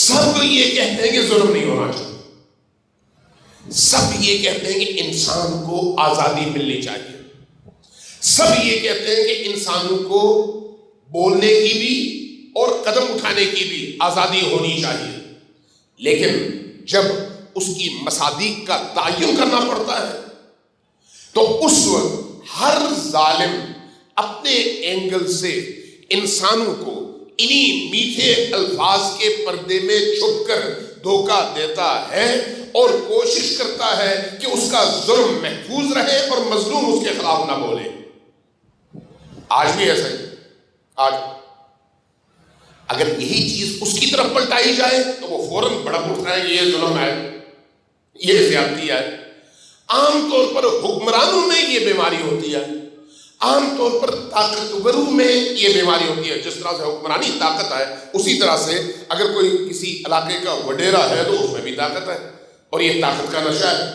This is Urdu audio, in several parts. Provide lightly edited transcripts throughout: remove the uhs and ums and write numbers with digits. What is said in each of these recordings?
سب یہ کہتے ہیں کہ ظلم نہیں ہونا چاہیے، سب یہ کہتے ہیں کہ انسان کو آزادی ملنی چاہیے، سب یہ کہتے ہیں کہ انسانوں کو بولنے کی بھی اور قدم اٹھانے کی بھی آزادی ہونی چاہیے، لیکن جب اس کی مصادیق کا تعین کرنا پڑتا ہے تو اس وقت ہر ظالم اپنے اینگل سے انسانوں کو انہی میٹھے الفاظ کے پردے میں چھپ کر دھوکہ دیتا ہے اور کوشش کرتا ہے کہ اس کا ظلم محفوظ رہے اور مظلوم اس کے خلاف نہ بولے۔ آج بھی ایسا ہی، آج اگر یہی چیز اس کی طرف پلٹائی جائے تو وہ فوراً بڑک اٹھتا ہے کہ یہ ظلم ہے، یہ زیادتی ہے۔ عام طور پر حکمرانوں میں یہ بیماری ہوتی ہے، عام طور پر طاقتوروں میں یہ بیماری ہوتی ہے۔ جس طرح سے حکمرانی طاقت ہے اسی طرح سے اگر کوئی کسی علاقے کا وڈیرا ہے تو اس میں بھی طاقت ہے اور یہ طاقت کا نشہ ہے۔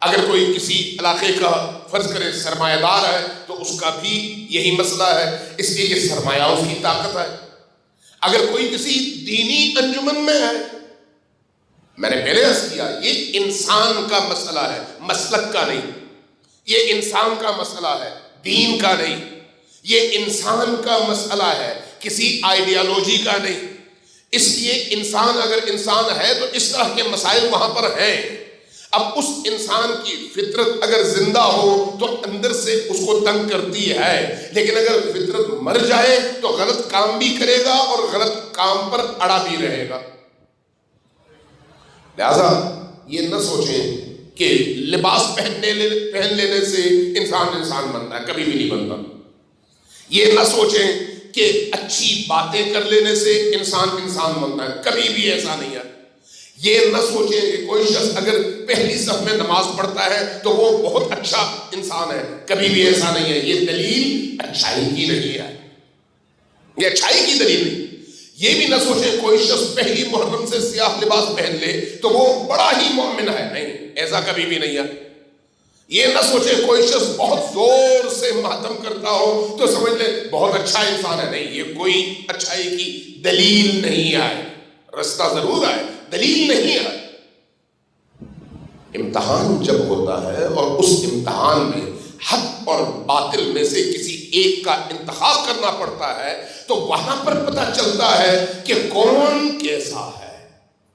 اگر کوئی کسی علاقے کا فرض کرے سرمایہ دار ہے تو اس کا بھی یہی مسئلہ ہے، اس لیے یہ سرمایہ اس کی طاقت ہے۔ اگر کوئی کسی دینی انجمن میں ہے، میں نے پہلے عرض کیا یہ انسان کا مسئلہ ہے، مسلک کا نہیں، یہ انسان کا مسئلہ ہے، دین کا نہیں، یہ انسان کا مسئلہ ہے، کسی آئیڈیالوجی کا نہیں۔ اس لیے انسان اگر انسان ہے تو اس طرح کے مسائل وہاں پر ہیں۔ اب اس انسان کی فطرت اگر زندہ ہو تو اندر سے اس کو تنگ کرتی ہے، لیکن اگر فطرت مر جائے تو غلط کام بھی کرے گا اور غلط کام پر اڑا بھی رہے گا۔ لہذا یہ نہ سوچیں کہ لباس پہن لینے سے انسان بنتا ہے، کبھی بھی نہیں بنتا۔ یہ نہ سوچیں کہ اچھی باتیں کر لینے سے انسان بنتا ہے، کبھی بھی ایسا نہیں ہے۔ یہ نہ سوچیں کہ کوئی شخص اگر پہلی صف میں نماز پڑھتا ہے تو وہ بہت اچھا انسان ہے، کبھی بھی ایسا نہیں ہے۔ یہ دلیل اچھائی کی نہیں ہے، یہ اچھائی کی دلیل نہیں۔ یہ بھی نہ سوچیں کوئی شخص پہلی محرم سے سیاہ لباس پہن لے تو وہ بڑا ہی مومن ہے، نہیں، ایسا کبھی بھی نہیں ہے۔ یہ نہ سوچیں کوئی شخص بہت زور سے ماتم کرتا ہو تو سمجھ لیں بہت اچھا انسان ہے، نہیں، یہ کوئی اچھائی کی دلیل نہیں ہے۔ رستہ ضرور ہے، دلیل نہیں ہے۔ امتحان جب ہوتا ہے اور اس امتحان میں حق اور باطل میں سے کسی ایک کا انتخاب کرنا پڑتا ہے تو وہاں پر پتہ چلتا ہے کہ کون کیسا ہے۔